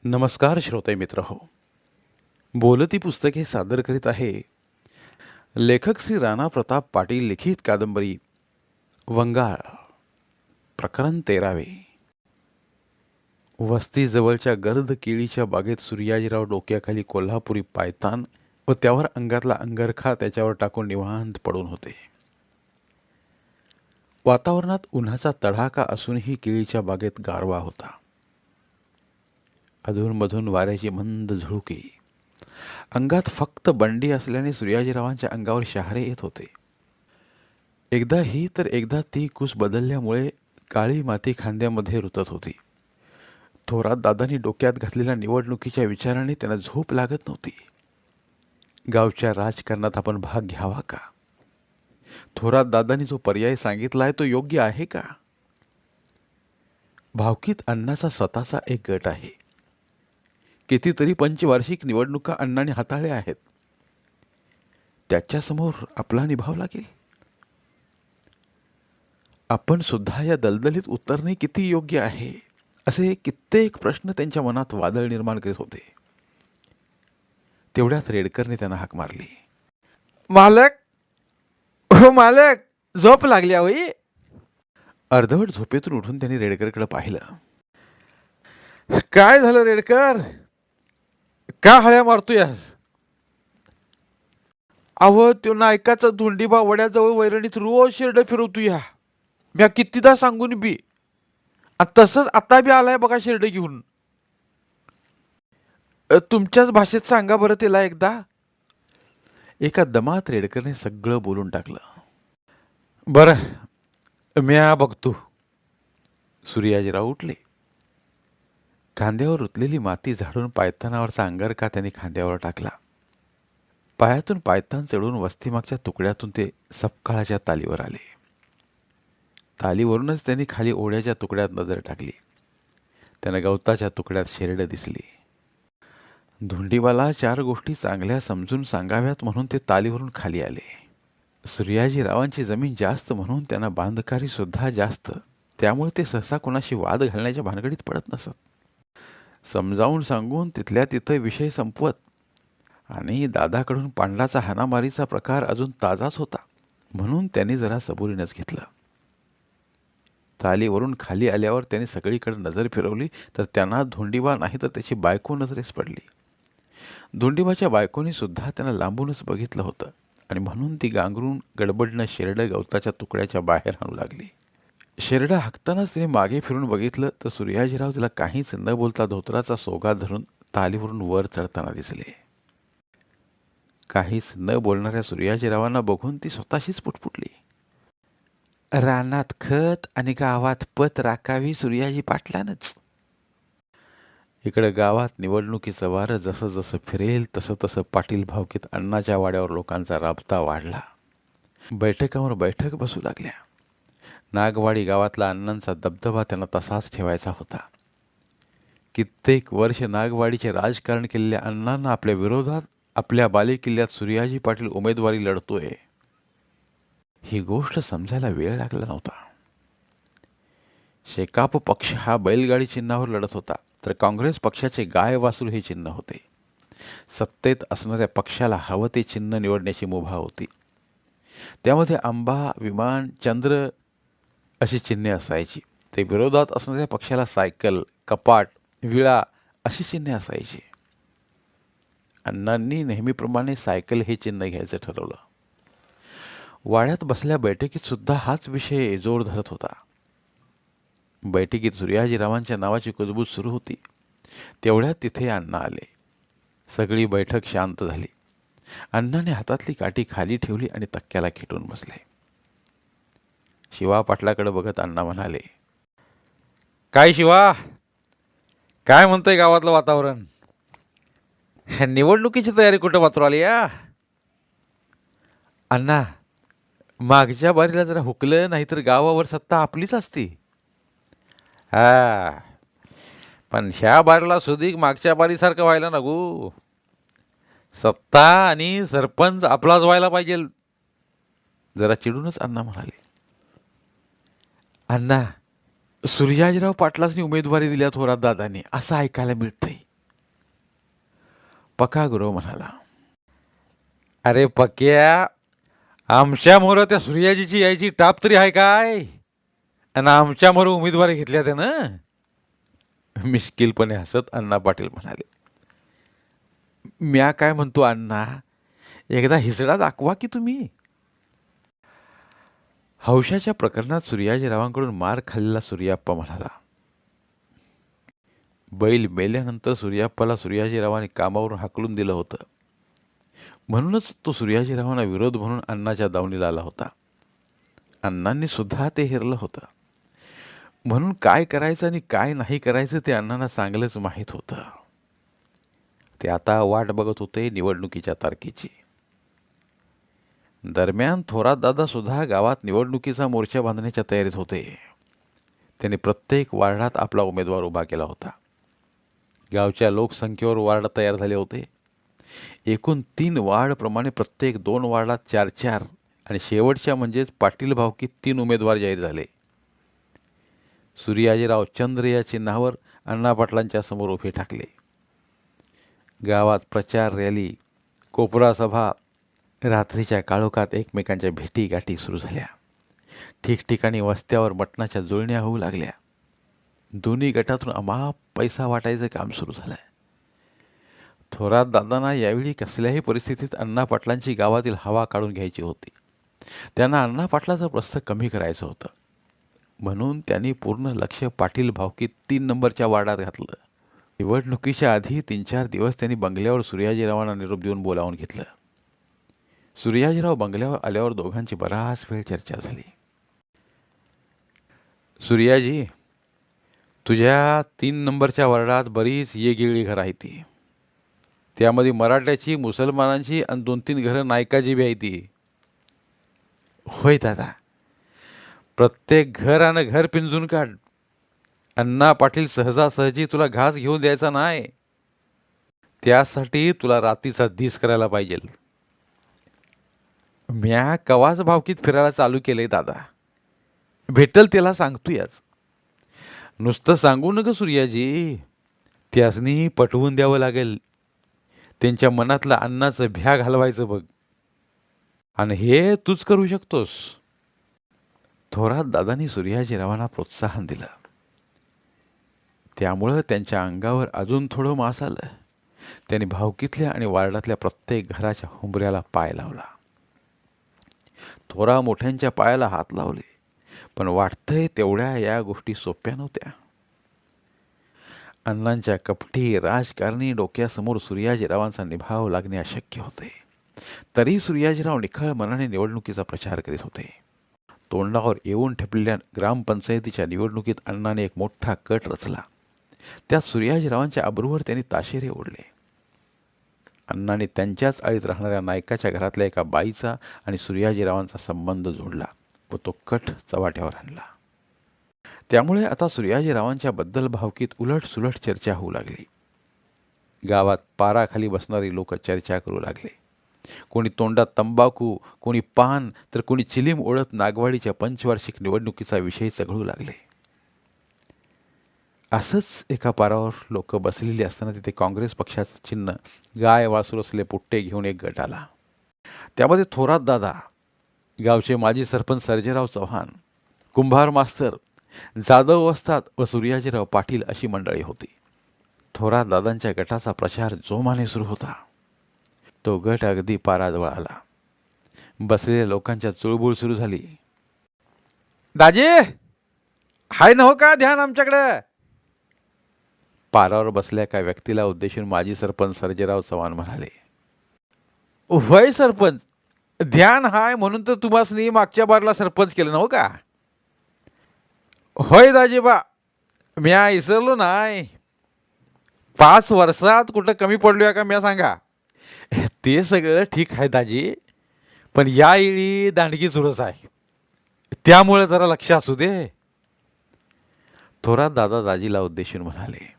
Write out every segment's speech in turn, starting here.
नमस्कार श्रोते मित्र हो. बोलती पुस्तके सादर करीत आहे लेखक श्री राणा प्रताप पाटील लिखित कादंबरी वंगाळ प्रकरण 13वे. वस्तीजवळच्या गर्द केळीच्या बागेत सूर्याजीराव डोक्याखाली कोल्हापुरी पायतान व त्यावर अंगातला अंगरखा त्याच्यावर टाकून निवांत पडून होते. वातावरणात उन्हाचा तडाखा असूनही केळीच्या बागेत गारवा होता. अधूनमधून वाऱ्याची मंद झुळुके. अंगात फक्त बंडी असल्याने सूर्याजीरावांच्या अंगावर शहारे येत होते. एकदा ही तर एकदा ती कुस बदलल्यामुळे काळी माती खांद्यामध्ये रुतत होती. थोरात दादांनी डोक्यात घातलेल्या निवडणुकीच्या विचाराने त्यांना झोप लागत नव्हती. गावच्या राजकारणात आपण भाग घ्यावा का? थोरात दादांनी जो पर्याय सांगितला आहे तो योग्य आहे का? भावकीत अण्णाचा स्वतःचा एक गट आहे. कितीतरी पंचवार्षिक निवडणुका अण्णाने हाताळल्या आहेत. त्याच्यासमोर आपला निभाव लागेल. आपण सुद्धा या दलदलीत उतरणे किती योग्य आहे असे कित्येक प्रश्न त्यांच्या मनात वादळ निर्माण करीत होते. तेवढ्यात रेडकरने त्यांना हाक मारली. मालक, हो मालक, झोप लागली होई. अर्धवट झोपेतून उठून त्यांनी रेडकरकडे पाहिलं. काय झालं रेडकर? का हळ्या मारतोयस? अहो, तो नायकाचा धोंडीबा वड्याजवळ वैरणीत रोज शिरड फिरवतोय. म्या कितीदा सांगून बी, आणि तसंच आता बी आलाय बघा शिरड घेऊन. तुमच्याच भाषेत सांगा बरं तिला एकदा. एका दमात रेडकरने सगळं बोलून टाकलं. बरं, म्या बघतो. सूर्याजीराव उठले. खांद्यावर रुतलेली माती झाडून पायतानावरचा अंगरखा त्यांनी खांद्यावर टाकला. पायातून पायतान चढून वस्तीमागच्या तुकड्यातून ते सपकाळाच्या तालीवर आले. तालीवरूनच त्यांनी खाली ओढ्याच्या तुकड्यात नजर टाकली. त्यांना गवताच्या तुकड्यात शेरडं दिसली. धोंडीबाला 4 गोष्टी चांगल्या समजून सांगाव्यात म्हणून ते तालीवरून खाली आले. सूर्याजीरावांची जमीन जास्त म्हणून त्यांना बांधकारी सुद्धा जास्त, त्यामुळे ते सहसा कोणाशी वाद घालण्याच्या भानगडीत पडत नसत. समजावून सांगून तिथल्या तिथं विषय संपवत. आणि दादाकडून पांडलाचा हाणामारीचा प्रकार अजून ताजाच होता म्हणून त्यांनी जरा सबुरीनच घेतलं. तालीवरून खाली आल्यावर त्यांनी सगळीकडे नजर फिरवली तर त्यांना धोंडीबा नाही तर त्याची बायको नजरेस पडली. धोंडीबाच्या बायकोनी सुद्धा त्यांना लांबूनच बघितलं होतं आणि म्हणून ती गांगरून गडबडनं शेरडं गवताच्या तुकड्याच्या बाहेर आणू लागली. शेरडा हाकतानाच तिने मागे फिरून बघितलं तर सूर्याजीराव तिला काहीच न बोलता धोत्राचा सोगा धरून तालीवरून वर चढताना दिसले. काहीच न बोलणाऱ्या सूर्याजीरावांना बघून ती स्वतःशीच पुटपुटली. रानात खत आणि गावात पत राखावी सूर्याजी पाटलानच. इकडे गावात निवडणुकीचं वारं जसं जसं फिरेल तसं तसं पाटील भावकीत अण्णाच्या वाड्यावर लोकांचा राबता वाढला. बैठकावर बैठक बसू लागल्या. नागवाडी गावातला अण्णांचा दबदबा त्यांना तसाच ठेवायचा होता. कित्येक वर्ष नागवाडीचे राजकारण केलेल्या अण्णांना आपल्या विरोधात आपल्या बालेकिल्ल्यात सूर्याजी पाटील उमेदवारी लढतोय ही गोष्ट समजायला वेळ लागला नव्हता. शेकाप पक्ष हा बैलगाडी चिन्हावर लढत होता तर काँग्रेस पक्षाचे गाय वासरू हे चिन्ह होते. सत्तेत असणाऱ्या पक्षाला हवं ते चिन्ह निवडण्याची मुभा होती. त्यामध्ये आंबा, विमान, चंद्र अशी चिन्हे असायची. ते विरोधात असणाऱ्या पक्षाला सायकल, कपाट, विळा अशी चिन्हे असायची. अण्णांनी नेहमीप्रमाणे सायकल हे चिन्ह घ्यायचं ठरवलं. वाड्यात बसल्या बैठकीत सुद्धा हाच विषय जोर धरत होता. बैठकीत सूर्याजीरावांच्या नावाची कुजबूज सुरू होती. तेवढ्यात तिथे अण्णा आले. सगळी बैठक शांत झाली. अण्णाने हातातली काठी खाली ठेवली आणि तक्क्याला खेटून बसले. शिवा पाटलाकडे बघत अण्णा म्हणाले, काय शिवा, काय म्हणतंय गावातलं वातावरण? निवडणुकीची तयारी कुठं वाचू आली या? अण्णा, मागच्या बारीला जरा हुकलं नाहीतर गावावर सत्ता आपलीच असती. हा, पण ह्या बारीला सुधीक मागच्या बारीसारखं व्हायला नको. सत्ता आणि सरपंच आपलाच व्हायला पाहिजे. जरा चिडूनच अण्णा म्हणाले. अण्णा, सूर्याजीराव पाटलासनी उमेदवारी दिल्या थोरात दादांनी असं ऐकायला मिळतंय. पका गुरव म्हणाला. अरे पक्या, आमच्या मोर त्या सूर्याजीची यायची टाप तरी आहे काय? आणि आमच्या मोर उमेदवारी घेतल्या त्यानं. मिश्किलपणे हसत अण्णा पाटील म्हणाले. म्या काय म्हणतो अण्णा, एकदा हिसडा दाखवा की तुम्ही. हौशाच्या प्रकरणात सूर्याजीरावांकडून मार खाल्लेला सूर्याप्पा म्हणाला. बैल मेल्यानंतर सूर्याप्पाला सूर्याजीरावांनी कामावरून हाकलून दिलं होतं. म्हणूनच तो सूर्याजीरावांना विरोध म्हणून अण्णाच्या दावणीला आला होता. अण्णांनी सुद्धा ते हेरलं होतं. म्हणून काय करायचं आणि काय नाही करायचं ते अण्णांना चांगलंच माहीत होतं. ते आता वाट बघत होते निवडणुकीच्या तारखेची. दरम्यान थोरात दादा सुद्धा गावात निवडणुकीचा मोर्चा बांधण्याच्या तयारीत होते. त्यांनी प्रत्येक वार्डात आपला उमेदवार उभा केला होता. गावच्या लोकसंख्येवर वार्ड तयार झाले होते. एकूण 3 वार्डप्रमाणे प्रत्येक 2 वार्डात 4-4 आणि शेवटच्या म्हणजेच पाटील भावकीत 3 उमेदवार जाहीर झाले. सूर्याजीराव चंद्र या चिन्हावर अण्णा पाटलांच्या समोर उभे ठाकले. गावात प्रचार रॅली, कोपरा सभा, रात्रीच्या काळोखात एकमेकांच्या भेटीगाठी सुरू झाल्या. ठिकठिकाणी वस्त्यावर मटणाच्या जुळण्या होऊ लागल्या. दोन्ही गटातून अमाप पैसा वाटायचं काम सुरू झालं. थोरात दादांना यावेळी कसल्याही परिस्थितीत अण्णा पाटलांची गावातील हवा काढून घ्यायची होती. त्यांना अण्णा पाटलाचं प्रस्थ कमी करायचं होतं. म्हणून त्यांनी पूर्ण लक्ष पाटील भावकीत 3 नंबरच्या वार्डात घातलं. निवडणुकीच्या आधी 3-4 दिवस त्यांनी बंगल्यावर सूर्याजीरावांना निरोप देऊन बोलावून घेतलं. सूर्याजीराव बंगल्यावर आल्यावर दोघांची बराच वेळ चर्चा झाली. सूर्याजी, तुझ्या 3 नंबरच्या वार्डात बरीच येगेगळी घरं आहेत ती. त्यामध्ये मराठ्याची, मुसलमानांची आणि 2-3 घरं नायकाची बी आहे ती. होय दादा. प्रत्येक घर आणि घर पिंजून काढ. अण्णा पाटील सहजासहजी तुला घास घेऊन द्यायचा नाही. त्यासाठी तुला रात्रीचा दिस करायला पाहिजे. म्या कवाच भावकीत फिरायला चालू केलंय दादा. भेटल त्याला सांगतोयच. नुसतं सांगू नका सूर्याजी, त्यासनी पटवून द्यावं लागेल. त्यांच्या मनातलं अन्नाचं भ्या घालवायचं बघ. आणि हे तूच करू शकतोस. थोरात दादांनी सूर्याजीरावांना प्रोत्साहन दिलं. त्यामुळं त्यांच्या अंगावर अजून थोडं मास आलं. त्यांनी भावकीतल्या आणि वार्डातल्या प्रत्येक घराच्या हुंबऱ्याला पाय लावला. थोरा मोठ्यांच्या पायाला हात लावले. पण वाटतंय तेवढ्या या गोष्टी सोप्या नव्हत्या. अण्णांच्या कपटी राजकारणी डोक्यासमोर सूर्याजीरावांचा निभाव लागणे अशक्य होते. तरी सूर्याजीराव निखळ मनाने निवडणुकीचा प्रचार करीत होते. तोंडावर येऊन ठेपलेल्या ग्रामपंचायतीच्या निवडणुकीत अण्णाने एक मोठा कट रचला. त्यात सूर्याजीरावांच्या अब्रूवर त्यांनी ताशेरे ओढले. अण्णाने त्यांच्याच आळीत राहणाऱ्या नायकाच्या घरातल्या एका बाईचा आणि सूर्याजीरावांचा संबंध जोडला व तो कट चव्हाट्यावर आणला. त्यामुळे आता सूर्याजीरावांच्या बद्दल भावकीत उलटसुलट चर्चा होऊ लागली. गावात पाराखाली बसणारी लोक चर्चा करू लागले. कोणी तोंडात तंबाखू, कोणी पान, तर कोणी चिलीम ओढत नागवाडीच्या पंचवार्षिक निवडणुकीचा विषय चघळू लागले. असंच एका पारावर लोक बसलेली असताना तिथे काँग्रेस पक्षाचं चिन्ह गाय वासरू असलेले पुट्टे घेऊन एक गट आला. त्यामध्ये थोरात दादा, गावचे माजी सरपंच सर्जेराव चव्हाण, कुंभार मास्तर, जाधव वस्ताद व सूर्याजीराव पाटील अशी मंडळी होती. थोरात दादांच्या गटाचा प्रचार जोमाने सुरू होता. तो गट अगदी पाराजवळ आला. बसलेल्या लोकांच्या चुळबुळ सुरू झाली. दाजे, हाय नव्ह का ध्यान आमच्याकडं? पारावर बसल्या एका व्यक्तीला उद्देशून माजी सरपंच सर्जेराव चव्हाण म्हणाले. होय सरपंच, ध्यान हाय म्हणून तर तुम्हासनी मागच्या बारला सरपंच केलं नव्ह का? होय दाजेबा, म्या इसरलो नाही. 5 वर्षात कुठं कमी पडलोय का म्या सांगा? ते सगळं ठीक आहे दाजी, पण यावेळी दांडगी चुरस आहे. त्यामुळे जरा लक्ष असू दे. थोरात दादा दाजीला उद्देशून म्हणाले.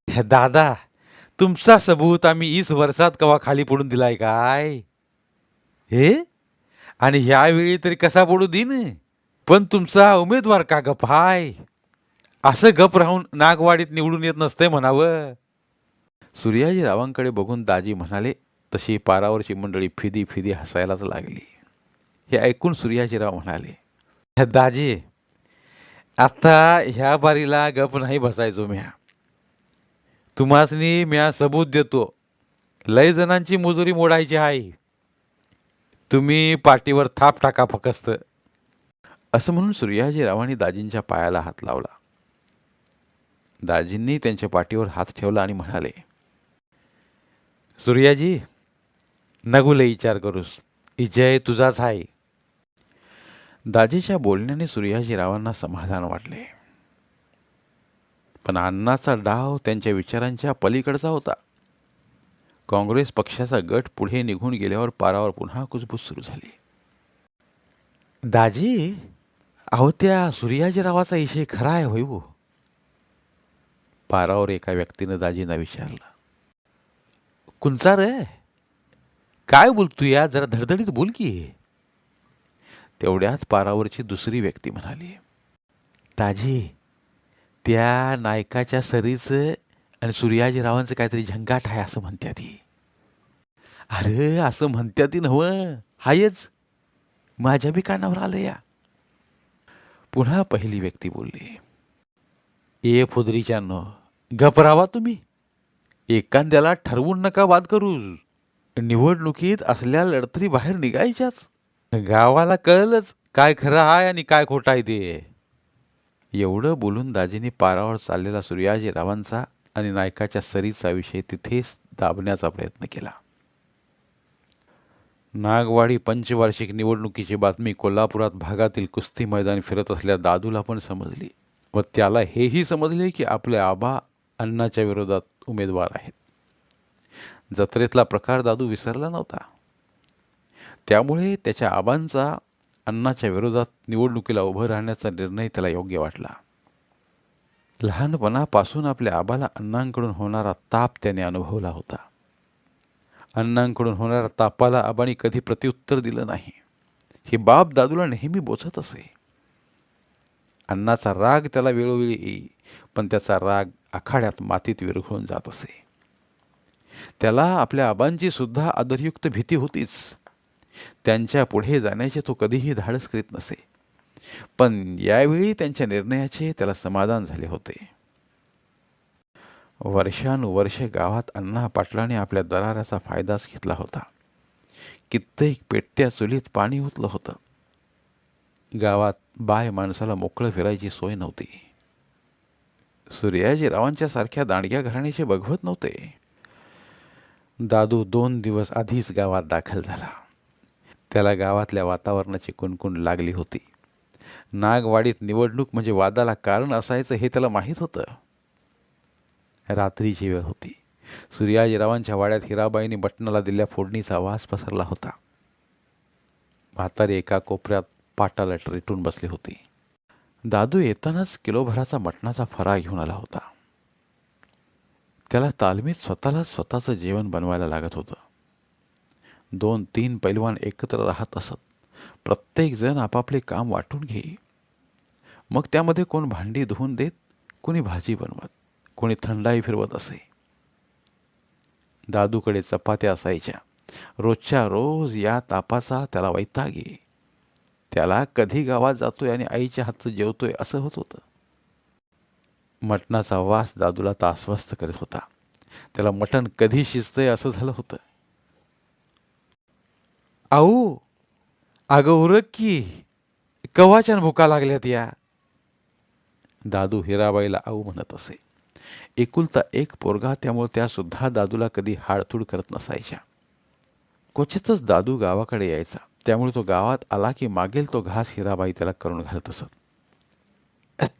दादा, तुमचा सबूत आम्ही 20 वर्षात कवा खाली पडून दिलाय काय? हे आणि ह्यावेळी तरी कसा पडू देईन? पण तुमचा उमेदवार का गप हाय? असं गप राहून नागवाडीत निवडून येत नसतंय म्हणावं. सूर्याजीरावांकडे बघून दाजी म्हणाले तशी पारावरची मंडळी फिदी फिदी हसायलाच लागली. हे ऐकून सूर्याजीराव म्हणाले, दाजी, आता ह्या बारीला गप नाही बसायचो म्या. तुम्हासनी म्या सबूत देतो. लय जणांची मुजुरी मोडायची आहे. तुम्ही पाठीवर थाप टाका फकस्त. असं म्हणून सूर्याजीरावांनी दाजींच्या पायाला हात लावला. दाजींनी त्यांच्या पाठीवर हात ठेवला आणि म्हणाले, सूर्याजी, नको लय विचार करूस. इजय तुझाच आहे. दाजीच्या बोलण्याने सूर्याजीरावांना समाधान वाटले. पण अण्णाचा डाव त्यांच्या विचारांच्या पलीकडचा होता. काँग्रेस पक्षाचा गट पुढे निघून गेल्यावर पारावर पुन्हा कुजबूज सुरू झाली. दाजी, अहो त्या सूर्याजीरावाचा विषय खरा आहे होय हो? पारावर एका व्यक्तीनं दाजींना विचारलं. कुंचा रे? काय बोलतो या? जरा धडधडीत बोल की. तेवढ्याच पारावरची दुसरी व्यक्ती म्हणाली, दाजी, त्या नायकाच्या सरीचं आणि सूर्याजीरावांचं काहीतरी झंगाट आहे असं म्हणत्या ती. अरे असं म्हणत्या ती नव्हं, हायच, माझ्या बी कानावर आलं या. पुन्हा पहिली व्यक्ती बोलली, ए फुदरीच्यानं, गप राहावा तुम्ही. एखाद्याला ठरवून नका वाद करू. निवडणुकीत असल्या लढतरी बाहेर निघायच्याच. गावाला कळलंच काय खरं आहे आणि काय खोटं आहे ते. एवढं बोलून दाजींनी पारावर चाललेला सूर्याजीरावांचा आणि नायकाच्या सरीचा विषय तिथेच दाबण्याचा प्रयत्न केला. नागवाडी पंचवार्षिक निवडणुकीची बातमी कोल्हापुरात भागातील कुस्ती मैदानी फिरत असल्या दादूला पण समजली व त्याला हेही समजले की आपले आबा अण्णाच्या विरोधात उमेदवार आहेत. जत्रेतला प्रकार दादू विसरला नव्हता. त्यामुळे त्याच्या आबांचा अण्णाच्या विरोधात निवडणुकीला उभं राहण्याचा निर्णय त्याला योग्य वाटला. लहानपणापासून आपल्या आबाला अण्णांकडून होणारा ताप त्याने अनुभवला होता. अण्णांकडून होणाऱ्या तापाला आबांनी कधी प्रत्युत्तर दिलं नाही. ही बाब दादूला नेहमी बोचत असे. अण्णाचा राग त्याला वेळोवेळी येई, पण त्याचा राग आखाड्यात मातीत विरघळून जात असे. त्याला आपल्या आबांची सुद्धा आदरयुक्त भीती होतीच. त्यांच्या पुढे जाण्याचे तो कधीही धाडस करीत नसे. पण यावेळी त्यांच्या निर्णयाचे त्याला समाधान झाले होते. वर्षानुवर्षे गावात अण्णा पाटलाने आपल्या दराऱ्याचा फायदाच घेतला होता. कित्येक पेट्या चुलीत पाणी ओतलं होतं. गावात बाय माणसाला मोकळं फिरायची सोय नव्हती. सूर्याजीरावांच्या सारख्या दांडग्या घराण्याचे बघवत नव्हते. दादू 2 दिवस आधीच गावात दाखल झाला. त्याला गावातल्या वातावरणाची कुणकुण लागली होती. नागवाडीत निवडणूक म्हणजे वादाला कारण असायचं हे त्याला माहीत होतं. रात्रीची वेळ होती. सूर्याजीरावांच्या वाड्यात हिराबाईंनी बटणाला दिलेल्या फोडणीचा वास पसरला होता. म्हातारी एका कोपऱ्यात पाटाला रेटून बसली होती. दादू येतानाच किलोभराचा मटणाचा फराळ घेऊन आला होता. त्याला तालमीत स्वतःचं जेवण बनवायला लागत होतं. 2-3 पैलवान एकत्र राहत असत. प्रत्येक जण आपापले काम वाटून घेई. मग त्यामध्ये कोण भांडी धुवून देत, कोणी भाजी बनवत, कोणी थंडाई फिरवत असे. दादूकडे चपात्या असायच्या. रोजच्या रोज या तापाचा त्याला वैताग येई. त्याला कधी गावात जातोय आणि आईच्या हातचं जेवतोय असं होत होतं. मटणाचा वास दादूला तर अस्वस्थ करत होता. त्याला मटण कधी शिजतंय असं झालं होतं. आऊ, अगं उरक की, कवाच्यान भुका लागल्यात या. दादू हिराबाईला आऊ म्हणत असे. एकुलता एक पोरगा, त्यामुळे त्या सुद्धा दादूला कधी हाडतूड करत नसायच्या. क्वचितच दादू गावाकडे यायचा. त्यामुळे तो गावात आला की मागेल तो घास हिराबाई त्याला करून घालत असत.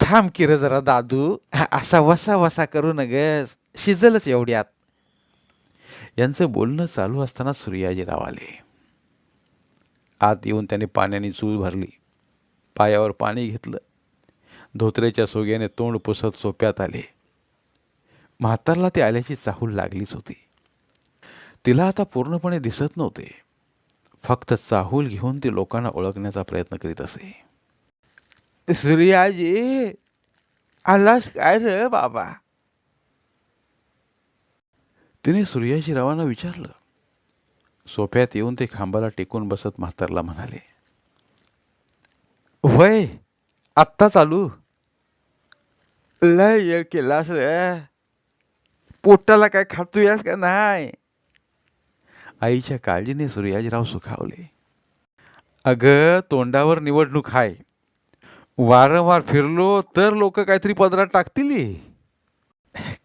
थांब की रे जरा दादू, असा वसा वसा करू नगस, शिजलच एवढ्यात. यांचं बोलणं चालू असताना सूर्याजीराव आले. आत येऊन त्याने पाण्याने चूळ भरली. पायावर पाणी घेतलं. धोत्रेच्या सोग्याने तोंड पुसत सोप्यात आले. म्हातारला ते आल्याची चाहूल लागलीच होती. तिला आता पूर्णपणे दिसत नव्हते. फक्त चाहूल घेऊन ती लोकांना ओळखण्याचा प्रयत्न करीत असे. सूर्याजी, आलास काय रे बाबा? तिने सूर्याजीरावांना विचारलं. सोफ्यात येऊन ते खांबाला टेकून बसत म्हातारला म्हणाले, वय आत्ता चालू. लय वेळ केलास रे. पोटाला काय खातोयास का नाही? आईच्या काळजीने सूर्याजीराव सुखावले. अगं तोंडावर निवडणूक आहे. वारंवार फिरलो तर लोक काहीतरी पदरात टाकतील.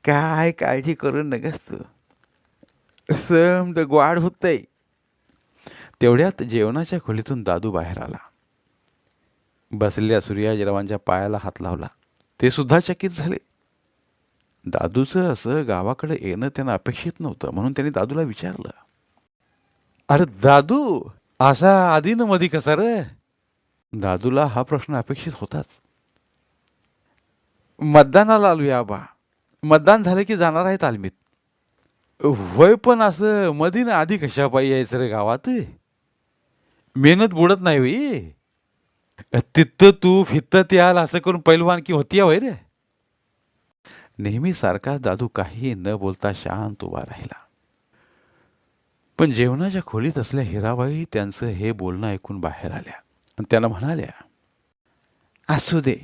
काय काळजी करू नकस तू. समद ग्वाड होतय. तेवढ्यात जेवणाच्या खोलीतून दादू बाहेर आला. बसलेल्या सूर्याजीरावांच्या पायाला हात लावला. ते सुद्धा चकित झाले. दादूचं असं गावाकडे येणं त्यांना अपेक्षित नव्हतं, म्हणून त्यांनी दादूला विचारलं, अरे दादू असा आधी न मधी कसा रे? दादूला हा प्रश्न अपेक्षित होताच. मतदानाला आलूया आबा. मतदान झालं की जाणार आहे तालमीत. वय पण असं मधी ना आधी कशा पायी यायचं रे गावात? मेहनत बुडत नाही होई. तिथं तू फित्त याल असं करून पैलवान की होती वय रे. नेहमी सारखा दादू काही न बोलता शांत उभा राहिला. पण जेवणाच्या खोलीत असल्या हिराबाई त्यांचं हे बोलणं ऐकून बाहेर आल्या आणि त्यांना म्हणाल्या, असू दे,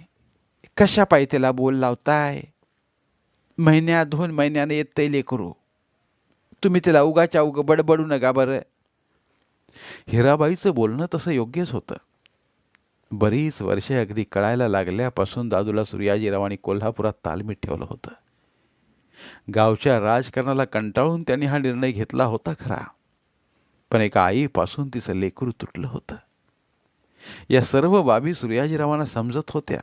कशा पायी त्याला बोल लावताय? महिन्या 2 महिन्याने येतय लेकरू. तुम्ही त्याला उगाच्या उग बडबडू नका बरं. हिराबाईचं बोलणं तसं योग्यच होतं. बरीच वर्षे अगदी कळायला लागल्यापासून दादूला सूर्याजीरावांनी कोल्हापुरात तालमीत ठेवलं होतं. गावच्या राजकारणाला कंटाळून त्यांनी हा निर्णय घेतला होता खरा, पण एका आईपासून तिचं लेकरू तुटलं होतं. या सर्व बाबी सूर्याजीरावांना समजत होत्या,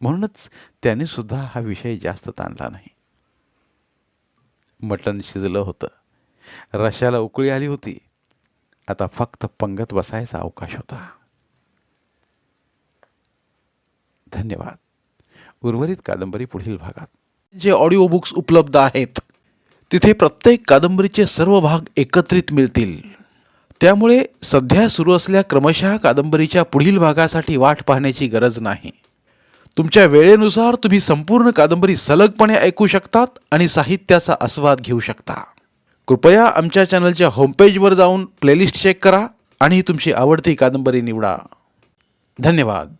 म्हणूनच त्यांनी सुद्धा हा विषय जास्त ताणला नाही. मटण शिजलं होतं. रश्याला उकळी आली होती. आता फक्त पंगत बसायचा अवकाश होता. धन्यवाद. उर्वरित कादंबरी पुढील भागात. जे ऑडिओ बुक्स उपलब्ध आहेत तिथे प्रत्येक कादंबरीचे सर्व भाग एकत्रित मिळतील. त्यामुळे सध्या सुरू असलेल्या क्रमशः कादंबरीच्या पुढील भागासाठी वाट पाहण्याची गरज नाही. तुमच्या वेळेनुसार तुम्ही संपूर्ण कादंबरी सलगपणे ऐकू शकतात आणि साहित्याचा आस्वाद घेऊ शकता. कृपया आमच्या चॅनलच्या होमपेजवर जाऊन प्लेलिस्ट चेक करा आणि तुमची आवडती कादंबरी निवडा. धन्यवाद.